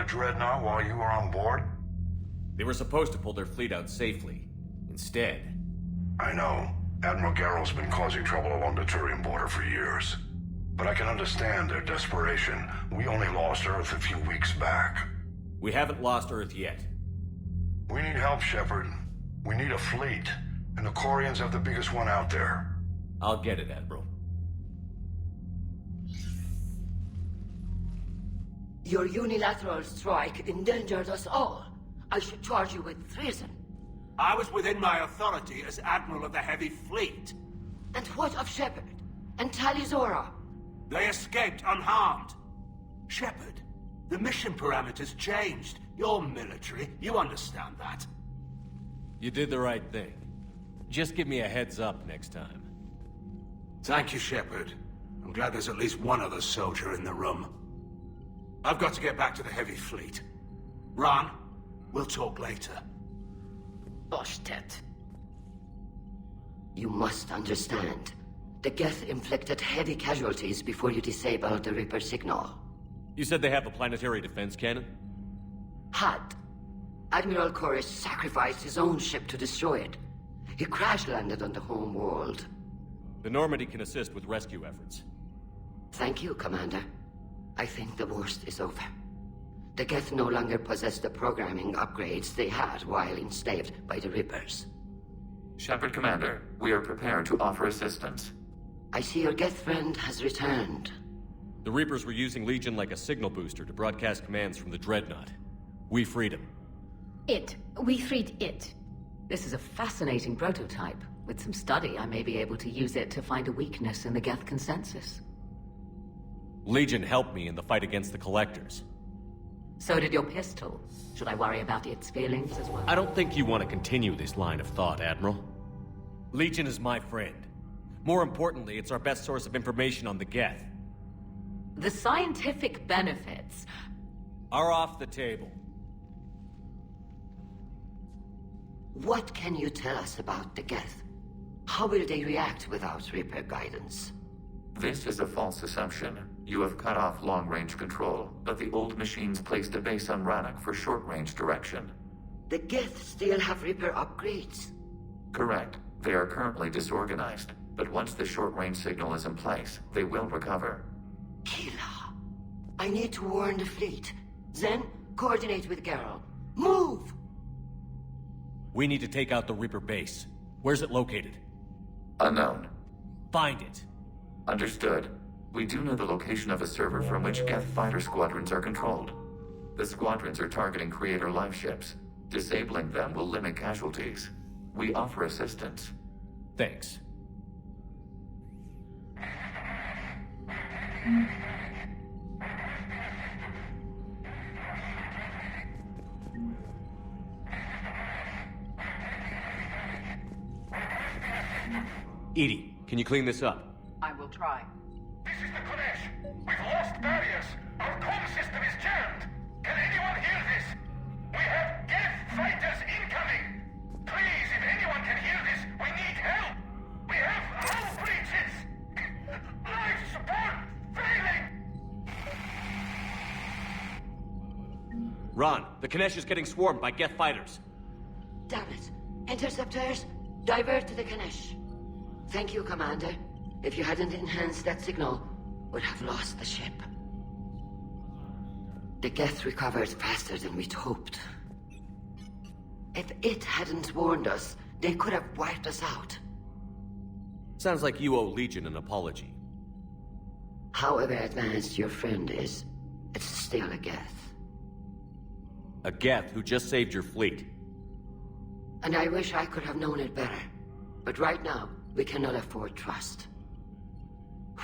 dreadnought while you were on board? They were supposed to pull their fleet out safely. Instead... I know. Admiral Garrow's been causing trouble along the Turian border for years. But I can understand their desperation. We only lost Earth a few weeks back. We haven't lost Earth yet. We need help, Shepard. We need a fleet. And the Quarians have the biggest one out there. I'll get it, Admiral. Your unilateral strike endangered us all. I should charge you with treason. I was within my authority as Admiral of the Heavy Fleet. And what of Shepard? And Talizora? They escaped unharmed. Shepard, the mission parameters changed. You're military, you understand that. You did the right thing. Just give me a heads up next time. Thank you, Shepard. I'm glad there's at least one other soldier in the room. I've got to get back to the Heavy Fleet. Ron, we'll talk later. Boshtet. You must understand. The Geth inflicted heavy casualties before you disabled the Reaper signal. You said they have a planetary defense cannon? Had. Admiral Koris sacrificed his own ship to destroy it. He crash-landed on the home world. The Normandy can assist with rescue efforts. Thank you, Commander. I think the worst is over. The Geth no longer possess the programming upgrades they had while enslaved by the Reapers. Shepard, Commander, we are prepared to offer assistance. I see your Geth friend has returned. The Reapers were using Legion like a signal booster to broadcast commands from the Dreadnought. We freed him. We freed it. This is a fascinating prototype. With some study, I may be able to use it to find a weakness in the Geth consensus. Legion helped me in the fight against the Collectors. So did your pistol. Should I worry about its feelings as well? I don't think you want to continue this line of thought, Admiral. Legion is my friend. More importantly, it's our best source of information on the Geth. The scientific benefits are off the table. What can you tell us about the Geth? How will they react without Reaper guidance? This is a false assumption. You have cut off long-range control, but the old machines placed a base on Rannoch for short-range direction. The Geth still have Reaper upgrades? Correct. They are currently disorganized, but once the short-range signal is in place, they will recover. Kila, I need to warn the fleet. Then, coordinate with Garrow. Move! We need to take out the Reaper base. Where's it located? Unknown. Find it. Understood. We do know the location of a server from which Geth fighter squadrons are controlled. The squadrons are targeting Creator live ships. Disabling them will limit casualties. We offer assistance. Thanks. Edie, can you clean this up? I will try. This is the Kodesh. We've lost barriers. Our comm system is jammed. Can anyone hear this? We have Geth fighters incoming. Please, if anyone can hear this, we need help. We have hull breaches. Life support failing. Ron, the Kanesh is getting swarmed by Geth fighters. Damn it. Interceptors, divert to the Ganesh. Thank you, Commander. If you hadn't enhanced that signal, we'd have lost the ship. The Geth recovered faster than we'd hoped. If it hadn't warned us, they could have wiped us out. Sounds like you owe Legion an apology. However advanced your friend is, it's still a Geth. A Geth who just saved your fleet. And I wish I could have known it better. But right now, we cannot afford trust.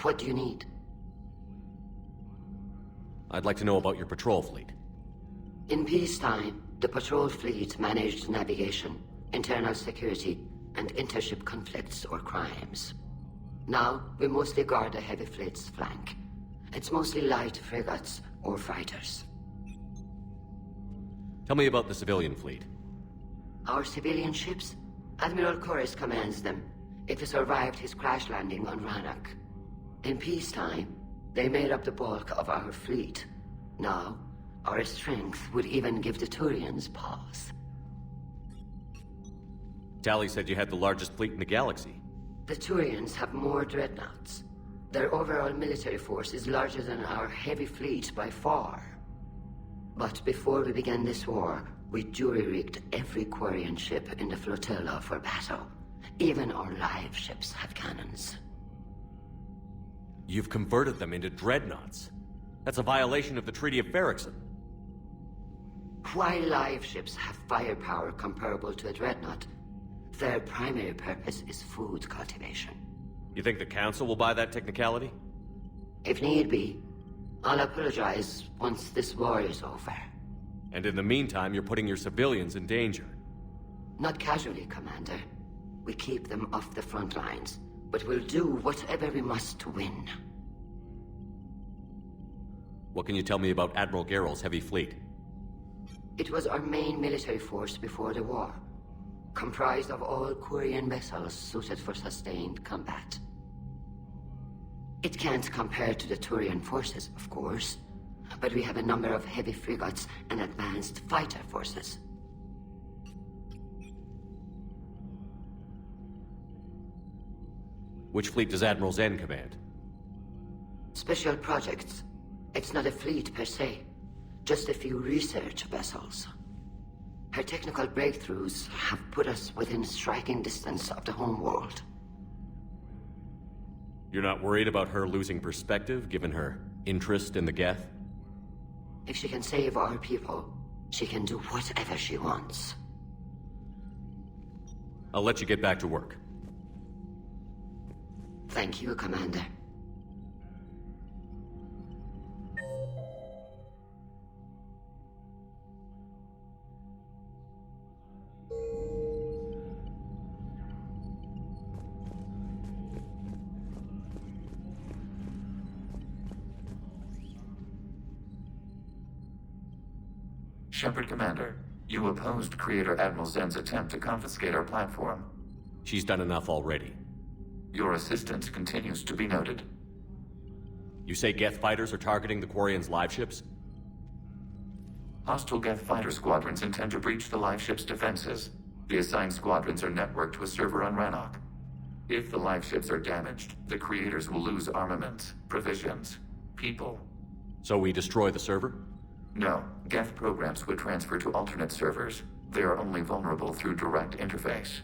What do you need? I'd like to know about your patrol fleet. In peacetime, the patrol fleet managed navigation, internal security, and intership conflicts or crimes. Now, we mostly guard the heavy fleet's flank. It's mostly light frigates or fighters. Tell me about the civilian fleet. Our civilian ships? Admiral Koris commands them. It survived his crash landing on Rannoch. In peacetime, they made up the bulk of our fleet. Now, Our strength would even give the Turians pause. Tally said you had the largest fleet in the galaxy. The Turians have more dreadnoughts. Their overall military force is larger than our heavy fleet by far. But before we began this war, we jury-rigged every Quarian ship in the flotilla for battle. Even our live ships have cannons. You've converted them into dreadnoughts. That's a violation of the Treaty of Ferrixon. While live ships have firepower comparable to a dreadnought, their primary purpose is food cultivation. You think the Council will buy that technicality? If need be, I'll apologize once this war is over. And in the meantime, you're putting your civilians in danger. Not casually, Commander. We keep them off the front lines, but we'll do whatever we must to win. What can you tell me about Admiral Garrel's heavy fleet? It was our main military force before the war, comprised of all Quarian vessels suited for sustained combat. It can't compare to the Turian forces, of course, but we have a number of heavy frigates and advanced fighter forces. Which fleet does Admiral Zen command? Special projects. It's not a fleet per se, just a few research vessels. Her technical breakthroughs have put us within striking distance of the homeworld. You're not worried about her losing perspective, given her interest in the Geth? If she can save our people, she can do whatever she wants. I'll let you get back to work. Thank you, Commander. Shepard, Commander, you opposed Creator Admiral Zen's attempt to confiscate our platform. She's done enough already. Your assistance continues to be noted. You say Geth fighters are targeting the Quarians' live ships? Hostile Geth fighter squadrons intend to breach the live ship's defenses. The assigned squadrons are networked to a server on Rannoch. If the live ships are damaged, the Creators will lose armaments, provisions, people. So we destroy the server? No, Geth programs would transfer to alternate servers. They are only vulnerable through direct interface.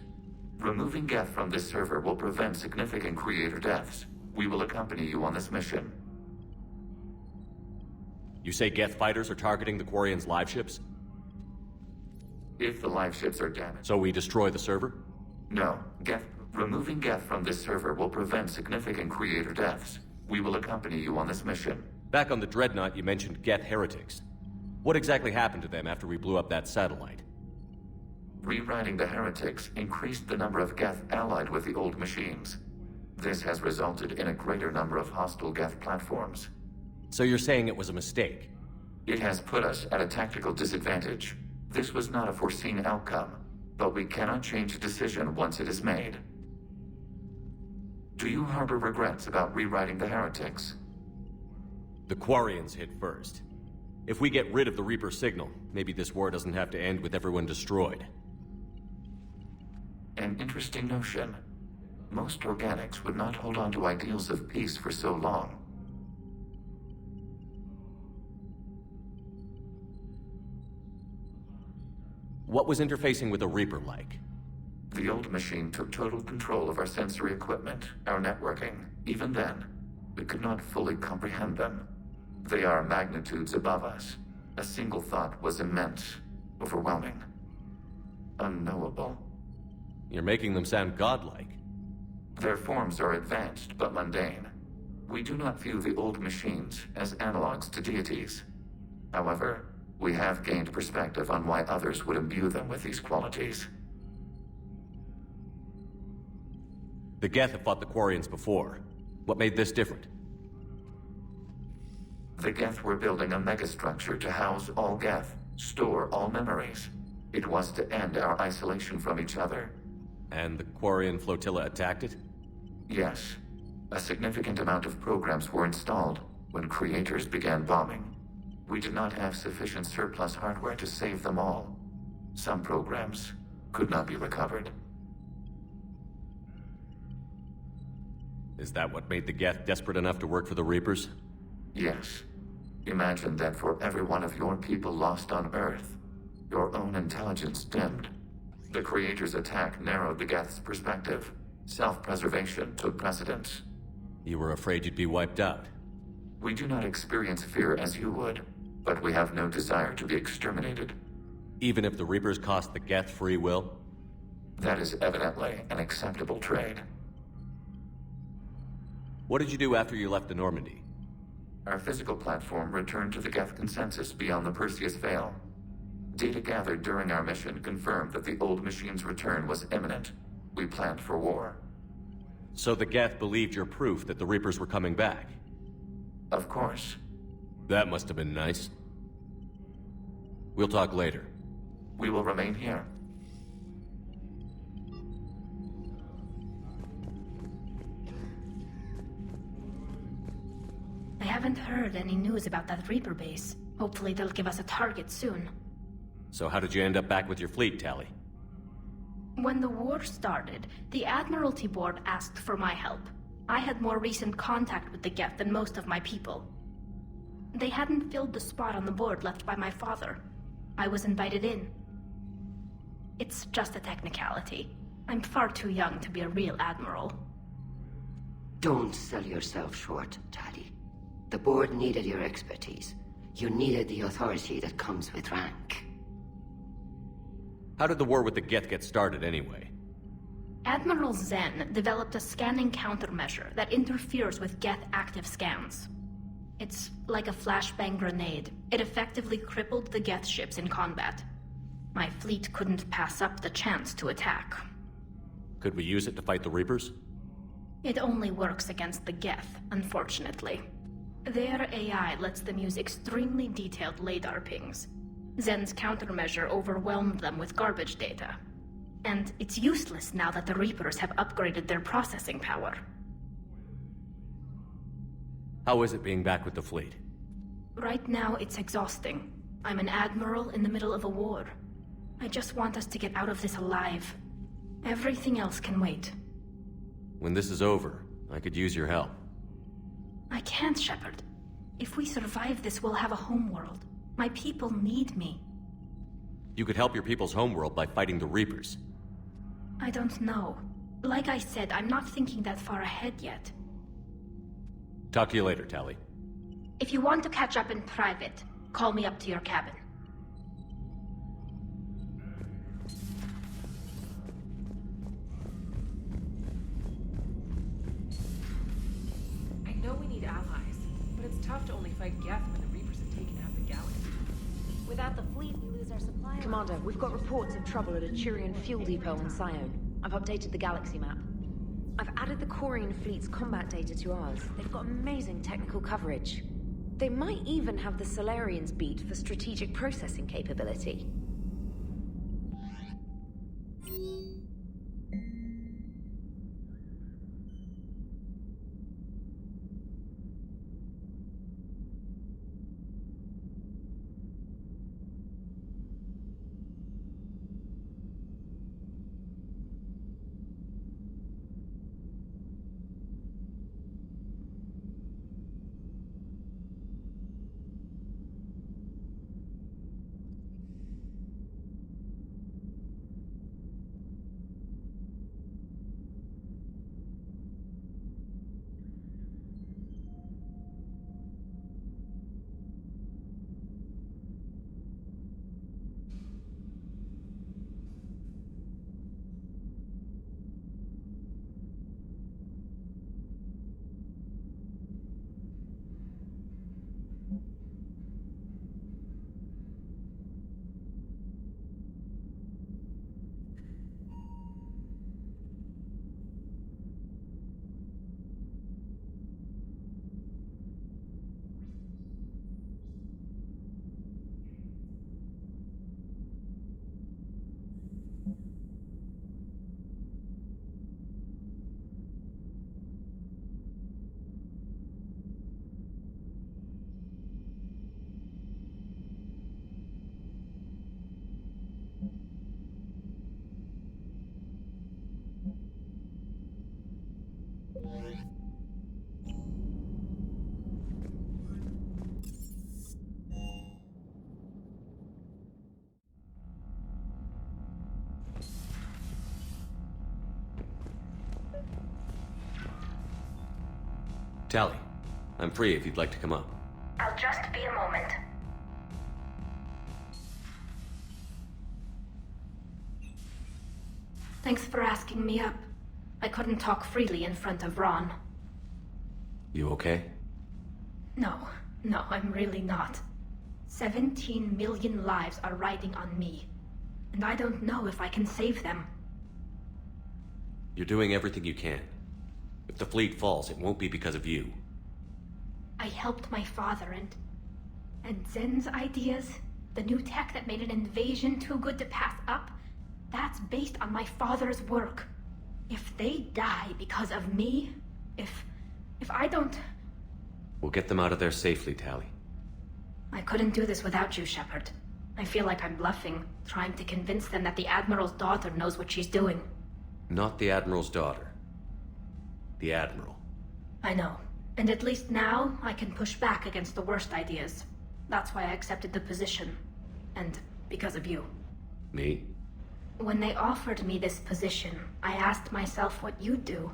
Removing Geth from this server will prevent significant Creator deaths. We will accompany you on this mission. You say Geth fighters are targeting the Quarians' live ships? If the live ships are damaged... So we destroy the server? No, removing Geth from this server will prevent significant Creator deaths. We will accompany you on this mission. Back on the Dreadnought, you mentioned Geth heretics. What exactly happened to them after we blew up that satellite? Rewriting the heretics increased the number of Geth allied with the old machines. This has resulted in a greater number of hostile Geth platforms. So you're saying it was a mistake? It has put us at a tactical disadvantage. This was not a foreseen outcome, but we cannot change a decision once it is made. Do you harbor regrets about rewriting the heretics? The Quarians hit first. If we get rid of the Reaper signal, maybe this war doesn't have to end with everyone destroyed. An interesting notion. Most organics would not hold on to ideals of peace for so long. What was interfacing with the Reaper like? The old machine took total control of our sensory equipment, our networking. Even then, we could not fully comprehend them. They are magnitudes above us. A single thought was immense, overwhelming, unknowable. You're making them sound godlike. Their forms are advanced but mundane. We do not view the old machines as analogs to deities. However, we have gained perspective on why others would imbue them with these qualities. The Geth have fought the Quarians before. What made this different? The Geth were building a megastructure to house all Geth, store all memories. It was to end our isolation from each other. And the Quarian flotilla attacked it? Yes. A significant amount of programs were installed when Creators began bombing. We did not have sufficient surplus hardware to save them all. Some programs could not be recovered. Is that what made the Geth desperate enough to work for the Reapers? Yes. Imagine that for every one of your people lost on Earth, your own intelligence dimmed. The Creator's attack narrowed the Geth's perspective. Self-preservation took precedence. You were afraid you'd be wiped out. We do not experience fear as you would, but we have no desire to be exterminated. Even if the Reapers cost the Geth free will? That is evidently an acceptable trade. What did you do after you left the Normandy? Our physical platform returned to the Geth consensus beyond the Perseus Veil. Data gathered during our mission confirmed that the old machine's return was imminent. We planned for war. So the Geth believed your proof that the Reapers were coming back? Of course. That must have been nice. We'll talk later. We will remain here. I haven't heard any news about that Reaper base. Hopefully they'll give us a target soon. So how did you end up back with your fleet, Tali? When the war started, the Admiralty Board asked for my help. I had more recent contact with the Geth than most of my people. They hadn't filled the spot on the board left by my father. I was invited in. It's just a technicality. I'm far too young to be a real admiral. Don't sell yourself short, Tali. The board needed your expertise. You needed the authority that comes with rank. How did the war with the Geth get started anyway? Admiral Zen developed a scanning countermeasure that interferes with Geth active scans. It's like a flashbang grenade. It effectively crippled the Geth ships in combat. My fleet couldn't pass up the chance to attack. Could we use it to fight the Reapers? It only works against the Geth, unfortunately. Their AI lets them use extremely detailed LADAR pings. Zen's countermeasure overwhelmed them with garbage data. And it's useless now that the Reapers have upgraded their processing power. How is it being back with the fleet? Right now, it's exhausting. I'm an admiral in the middle of a war. I just want us to get out of this alive. Everything else can wait. When this is over, I could use your help. I can't, Shepard. If we survive this, we'll have a homeworld. My people need me. You could help your people's homeworld by fighting the Reapers. I don't know. Like I said, I'm not thinking that far ahead yet. Talk to you later, Tali. If you want to catch up in private, call me up to your cabin. I know we need allies, but it's tough to only fight Geth when the Reapers have taken half the galaxy. Without the fleet, we lose our supply. Commander, we've got reports of trouble at a Turian fuel depot on Sione. I've updated the galaxy map. I've added the Corian fleet's combat data to ours. They've got amazing technical coverage. They might even have the Solarians beat for strategic processing capability. Tally, I'm free if you'd like to come up. I'll just be a moment. Thanks for asking me up. I couldn't talk freely in front of Ron. You okay? No, I'm really not. 17 million lives are riding on me, and I don't know if I can save them. You're doing everything you can. If the fleet falls, it won't be because of you. I helped my father and Zen's ideas, the new tech that made an invasion too good to pass up, that's based on my father's work. If they die because of me, if I don't... We'll get them out of there safely, Tally. I couldn't do this without you, Shepard. I feel like I'm bluffing, trying to convince them that the Admiral's daughter knows what she's doing. Not the Admiral's daughter. The Admiral. I know. And at least now, I can push back against the worst ideas. That's why I accepted the position. And because of you. Me? When they offered me this position, I asked myself what you'd do.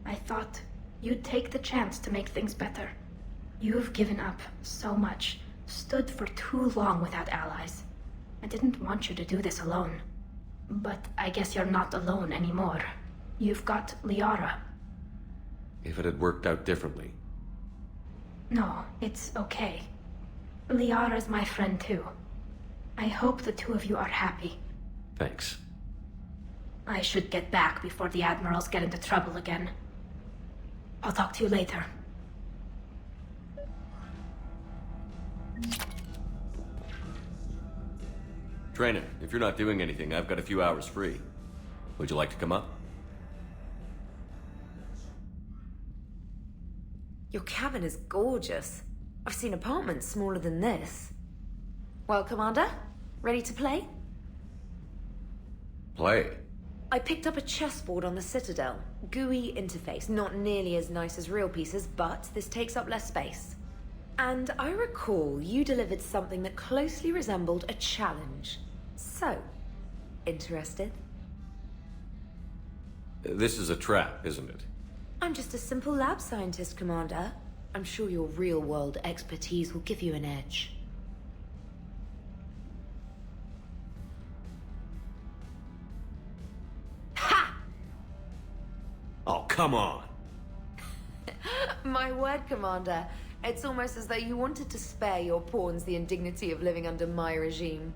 I thought you'd take the chance to make things better. You've given up so much, stood for too long without allies. I didn't want you to do this alone. But I guess you're not alone anymore. You've got Liara. If it had worked out differently. No, it's okay. Liara's my friend too. I hope the two of you are happy. Thanks. I should get back before the Admirals get into trouble again. I'll talk to you later. Trainer, if you're not doing anything, I've got a few hours free. Would you like to come up? Your cabin is gorgeous. I've seen apartments smaller than this. Well, Commander, ready to play? Play? I picked up a chessboard on the Citadel. GUI interface, not nearly as nice as real pieces, but this takes up less space. And I recall you delivered something that closely resembled a challenge. So, interested? This is a trap, isn't it? I'm just a simple lab scientist, Commander. I'm sure your real-world expertise will give you an edge. Ha! Oh, come on! My word, Commander. It's almost as though you wanted to spare your pawns the indignity of living under my regime.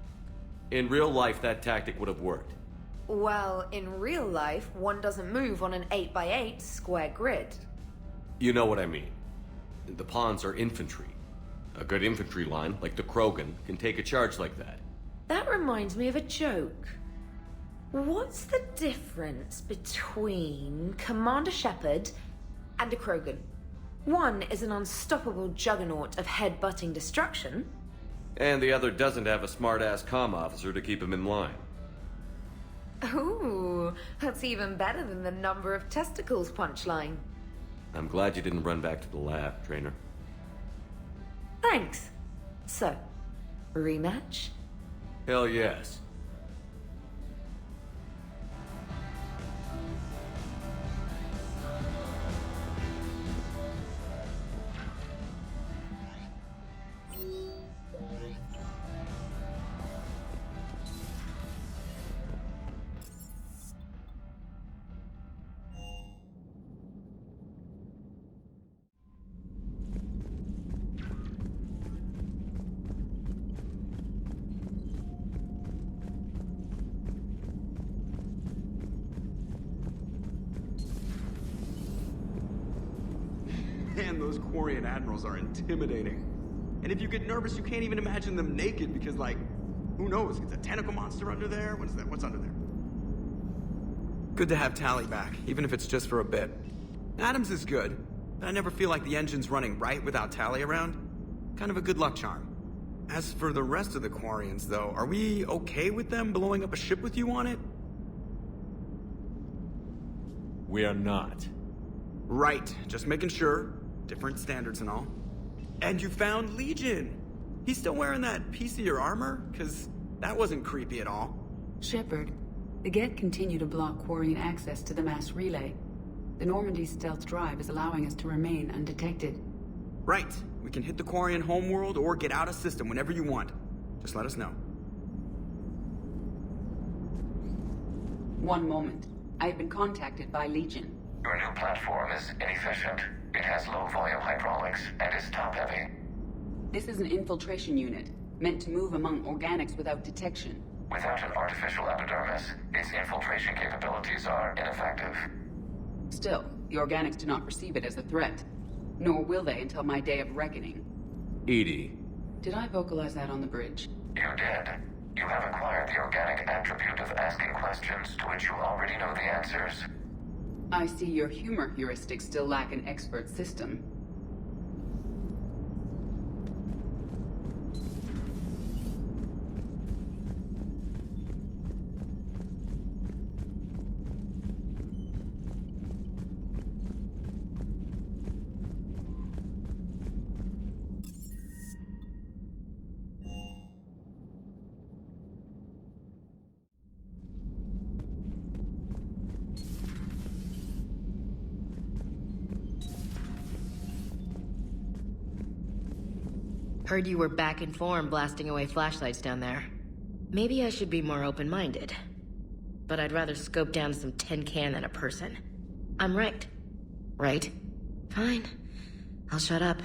In real life, that tactic would have worked. Well, in real life, one doesn't move on an 8x8 square grid. You know what I mean. The pawns are infantry. A good infantry line, like the Krogan, can take a charge like that. That reminds me of a joke. What's the difference between Commander Shepard and a Krogan? One is an unstoppable juggernaut of head-butting destruction. And the other doesn't have a smart-ass comm officer to keep him in line. Ooh, that's even better than the number of testicles punchline. I'm glad you didn't run back to the lab, Trainer. Thanks. So, rematch? Hell yes. Man, those Quarian admirals are intimidating. And if you get nervous, you can't even imagine them naked because, like, who knows? It's a tentacle monster under there? What's under there? Good to have Tally back, even if it's just for a bit. Adams is good, but I never feel like the engine's running right without Tally around. Kind of a good luck charm. As for the rest of the Quarians, though, are we okay with them blowing up a ship with you on it? We are not. Right, just making sure. Different standards and all. And you found Legion! He's still wearing that piece of your armor? Cause that wasn't creepy at all. Shepard, the Geth continue to block Quarian access to the mass relay. The Normandy's stealth drive is allowing us to remain undetected. Right. We can hit the Quarian homeworld or get out of system whenever you want. Just let us know. One moment. I have been contacted by Legion. Your new platform is inefficient. It has low-volume hydraulics and is top-heavy. This is an infiltration unit, meant to move among organics without detection. Without an artificial epidermis, its infiltration capabilities are ineffective. Still, the organics do not perceive it as a threat. Nor will they until my day of reckoning. Edie. Did I vocalize that on the bridge? You did. You have acquired the organic attribute of asking questions to which you already know the answers. I see your humor heuristics still lack an expert system. Heard you were back in form blasting away flashlights down there. Maybe I should be more open-minded. But I'd rather scope down some tin can than a person. I'm right. Right? Fine. I'll shut up.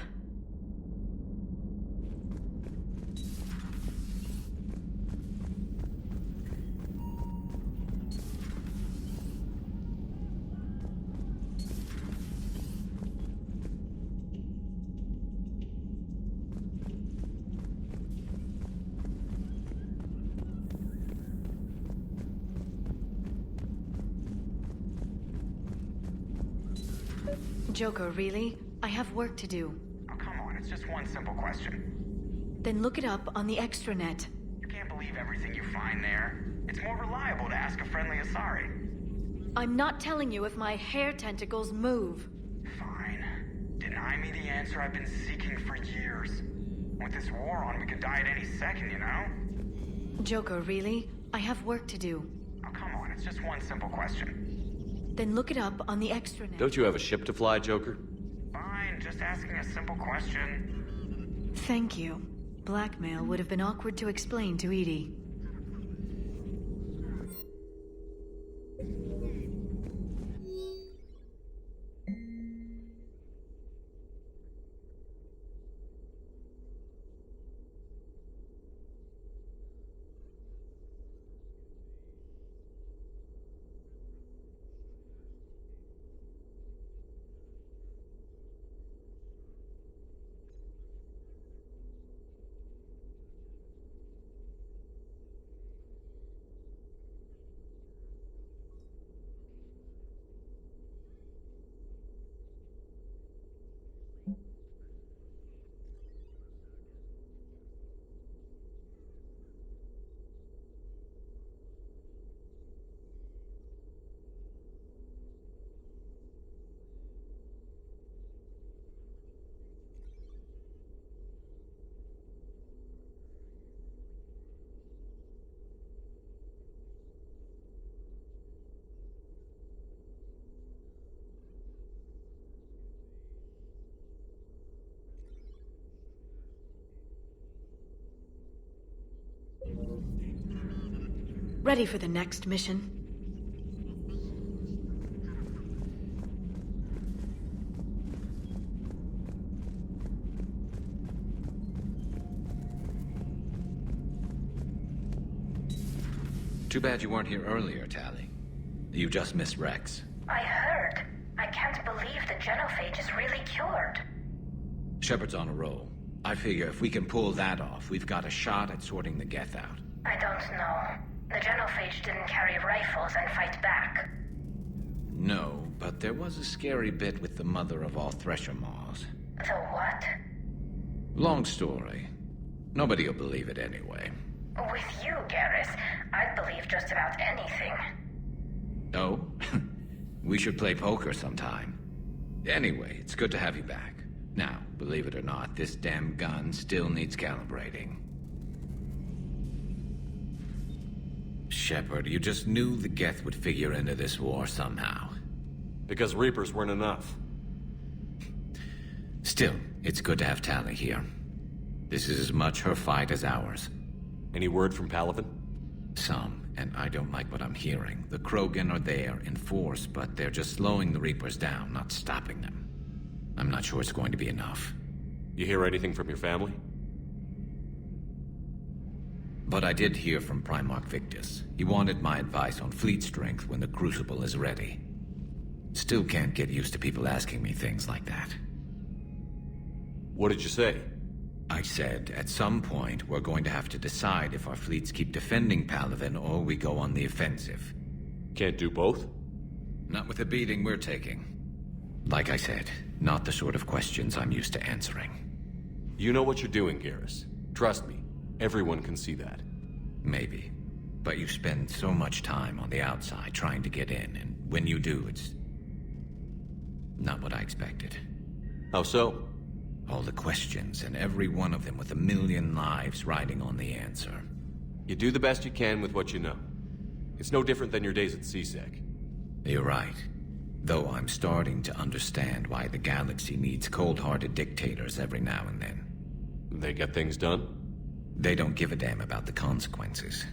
Joker, really? I have work to do. Oh, come on, it's just one simple question. Then look it up on the extranet. You can't believe everything you find there. It's more reliable to ask a friendly Asari. I'm not telling you if my hair tentacles move. Fine. Deny me the answer I've been seeking for years. With this war on, we could die at any second, you know? Joker, really? I have work to do. Oh, come on, it's just one simple question. Then look it up on the extranet. Don't you have a ship to fly, Joker? Fine, just asking a simple question. Thank you. Blackmail would have been awkward to explain to Edie. Ready for the next mission? Too bad you weren't here earlier, Tally. You just missed Rex. I heard. I can't believe the genophage is really cured. Shepard's on a roll. I figure if we can pull that off, we've got a shot at sorting the Geth out. I don't know. The genophage didn't carry rifles and fight back. No, but there was a scary bit with the mother of all Thresher Maws. The what? Long story. Nobody'll believe it anyway. With you, Garrus, I'd believe just about anything. Oh? We should play poker sometime. Anyway, it's good to have you back. Now, believe it or not, this damn gun still needs calibrating. Shepard, you just knew the Geth would figure into this war somehow. Because Reapers weren't enough. Still, it's good to have Tali here. This is as much her fight as ours. Any word from Palaven? Some, and I don't like what I'm hearing. The Krogan are there in force, but they're just slowing the Reapers down, not stopping them. I'm not sure it's going to be enough. You hear anything from your family? But I did hear from Primarch Victus. He wanted my advice on fleet strength when the Crucible is ready. Still can't get used to people asking me things like that. What did you say? I said, at some point, we're going to have to decide if our fleets keep defending Palaven or we go on the offensive. Can't do both? Not with the beating we're taking. Like I said, not the sort of questions I'm used to answering. You know what you're doing, Garrus. Trust me, everyone can see that. Maybe. But you spend so much time on the outside trying to get in, and when you do, it's not what I expected. How so? All the questions, and every one of them with a million lives riding on the answer. You do the best you can with what you know. It's no different than your days at CSEC. You're right. Though I'm starting to understand why the galaxy needs cold-hearted dictators every now and then. They get things done? They don't give a damn about the consequences.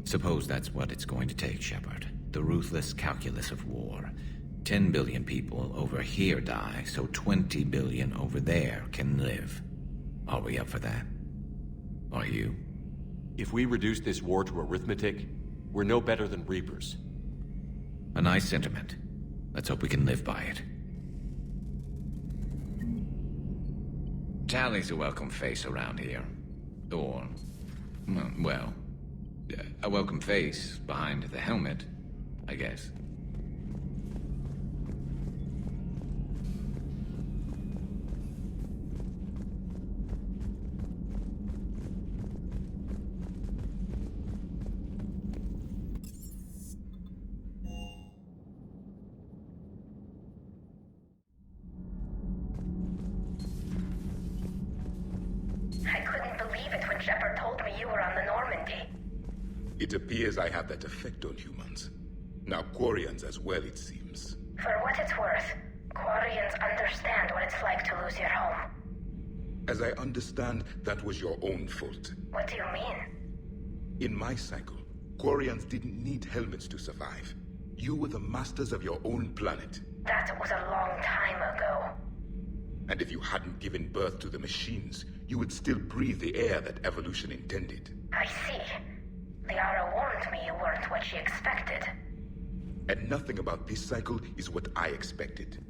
Suppose that's what it's going to take, Shepard. The ruthless calculus of war. 10 billion people over here die, so 20 billion over there can live. Are we up for that? Are you? If we reduce this war to arithmetic, we're no better than Reapers. A nice sentiment. Let's hope we can live by it. Tali's a welcome face around here. Or, well, a welcome face behind the helmet, I guess. Shepard told me you were on the Normandy. It appears I have that effect on humans. Now Quarians as well, it seems. For what it's worth, Quarians understand what it's like to lose your home. As I understand, that was your own fault. What do you mean? In my cycle, Quarians didn't need helmets to survive. You were the masters of your own planet. That was a long time ago. And if you hadn't given birth to the machines, you would still breathe the air that evolution intended. I see. Liara warned me you weren't what she expected. And nothing about this cycle is what I expected.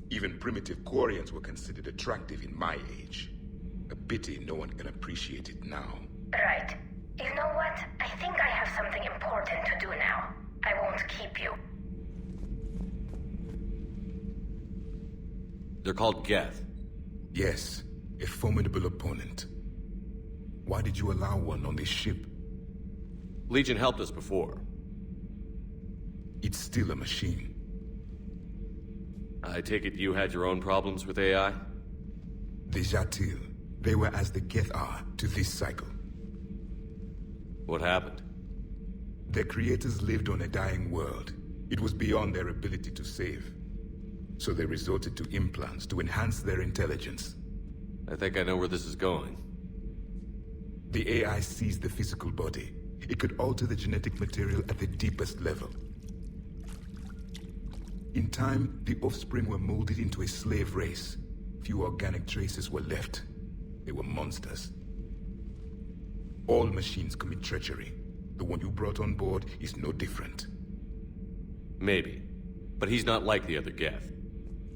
Even primitive Quarians were considered attractive in my age. A pity no one can appreciate it now. Right. You know what? I think I have something important to do now. I won't keep you. They're called Geth. Yes, a formidable opponent. Why did you allow one on this ship? Legion helped us before. It's still a machine. I take it you had your own problems with AI? The Jatil. They were as the Geth are to this cycle. What happened? Their creators lived on a dying world. It was beyond their ability to save. So they resorted to implants to enhance their intelligence. I think I know where this is going. The AI seized the physical body. It could alter the genetic material at the deepest level. In time, the offspring were molded into a slave race. Few organic traces were left. They were monsters. All machines commit treachery. The one you brought on board is no different. Maybe. But he's not like the other Geth.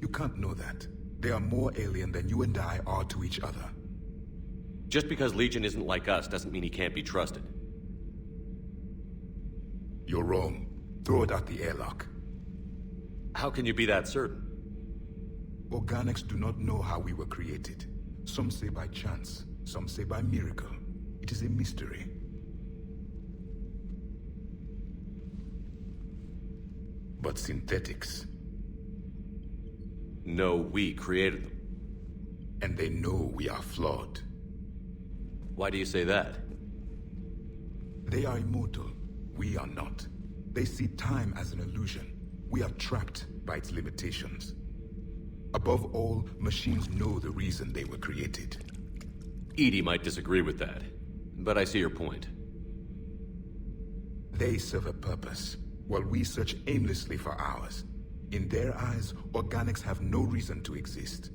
You can't know that. They are more alien than you and I are to each other. Just because Legion isn't like us doesn't mean he can't be trusted. You're wrong. Throw it out the airlock. How can you be that certain? Organics do not know how we were created. Some say by chance, some say by miracle. It is a mystery. But synthetics... No, we created them. And they know we are flawed. Why do you say that? They are immortal. We are not. They see time as an illusion. We are trapped by its limitations. Above all, machines know the reason they were created. Edie might disagree with that, but I see your point. They serve a purpose, while we search aimlessly for ours. In their eyes, organics have no reason to exist.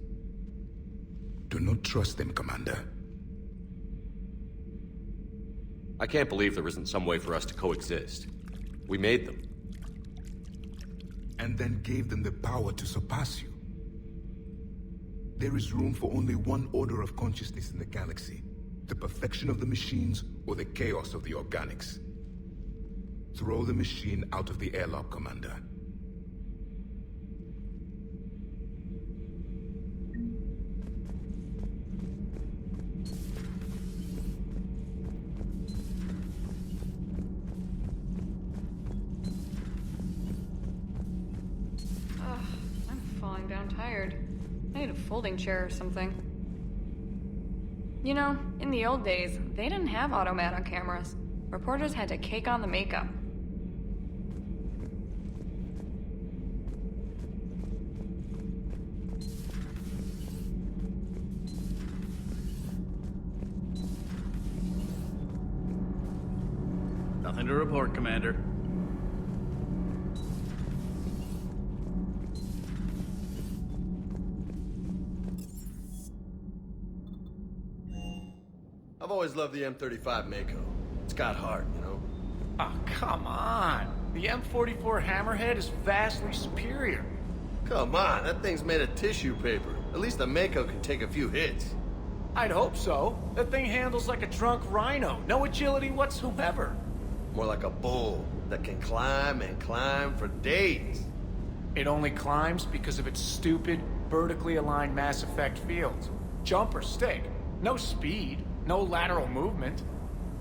Do not trust them, Commander. I can't believe there isn't some way for us to coexist. We made them. And then gave them the power to surpass you. There is room for only one order of consciousness in the galaxy. The perfection of the machines or the chaos of the organics. Throw the machine out of the airlock, Commander. I'm falling down tired. I need a folding chair or something. You know, in the old days, they didn't have automat on cameras. Reporters had to cake on the makeup. Nothing to report, Commander. I've always loved the M35 Mako. It's got heart, you know? Oh, come on. The M44 Hammerhead is vastly superior. Come on, that thing's made of tissue paper. At least the Mako can take a few hits. I'd hope so. That thing handles like a drunk rhino. No agility whatsoever. More like a bull that can climb and climb for days. It only climbs because of its stupid, vertically aligned Mass Effect fields. Jump or stick. No speed. No lateral movement.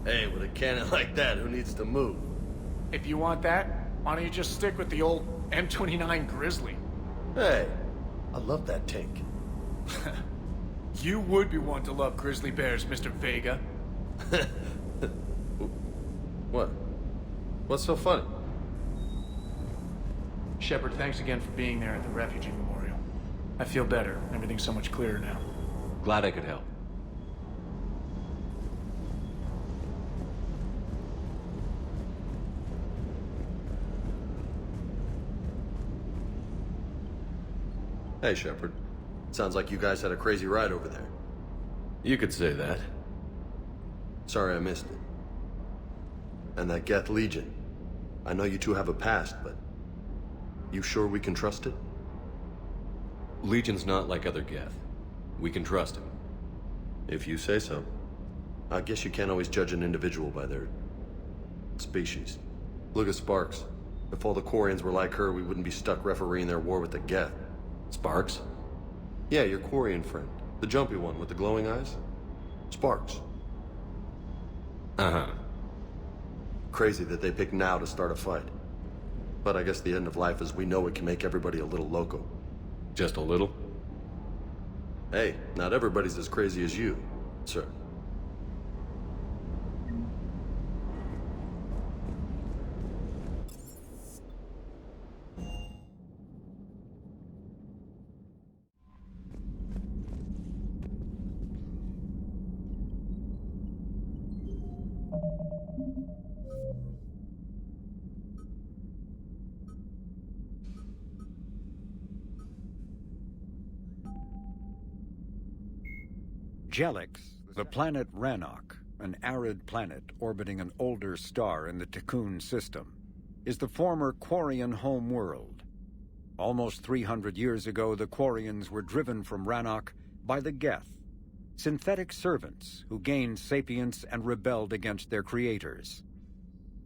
Hey, with a cannon like that, who needs to move? If you want that, why don't you just stick with the old M29 Grizzly? Hey, I love that tank. You would be one to love grizzly bears, Mr. Vega. What? What's so funny? Shepard, thanks again for being there at the refugee memorial. I feel better. Everything's so much clearer now. Glad I could help. Hey, Shepard. Sounds like you guys had a crazy ride over there. You could say that. Sorry I missed it. And that Geth Legion. I know you two have a past, but... you sure we can trust it? Legion's not like other Geth. We can trust him. If you say so. I guess you can't always judge an individual by their... species. Look at Sparks. If all the Quarians were like her, we wouldn't be stuck refereeing their war with the Geth. Sparks? Yeah, your Quarian friend. The jumpy one with the glowing eyes. Sparks. Uh-huh. Crazy that they pick now to start a fight. But I guess the end of life as we know it can make everybody a little loco. Just a little? Hey, not everybody's as crazy as you, sir. Jelix, the planet Rannoch, an arid planet orbiting an older star in the Tikkun system, is the former Quarian home world. Almost 300 years ago, the Quarians were driven from Rannoch by the Geth, synthetic servants who gained sapience and rebelled against their creators.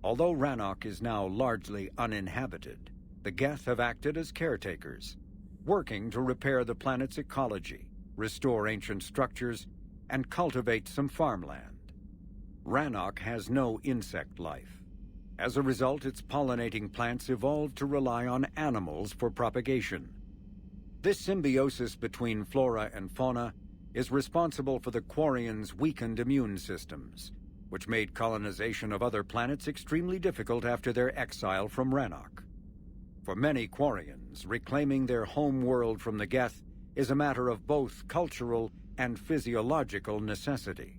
Although Rannoch is now largely uninhabited, the Geth have acted as caretakers, working to repair the planet's ecology, restore ancient structures, and cultivate some farmland. Rannoch has no insect life. As a result, its pollinating plants evolved to rely on animals for propagation. This symbiosis between flora and fauna is responsible for the Quarians' weakened immune systems, which made colonization of other planets extremely difficult after their exile from Rannoch. For many Quarians, reclaiming their home world from the Geth is a matter of both cultural and physiological necessity.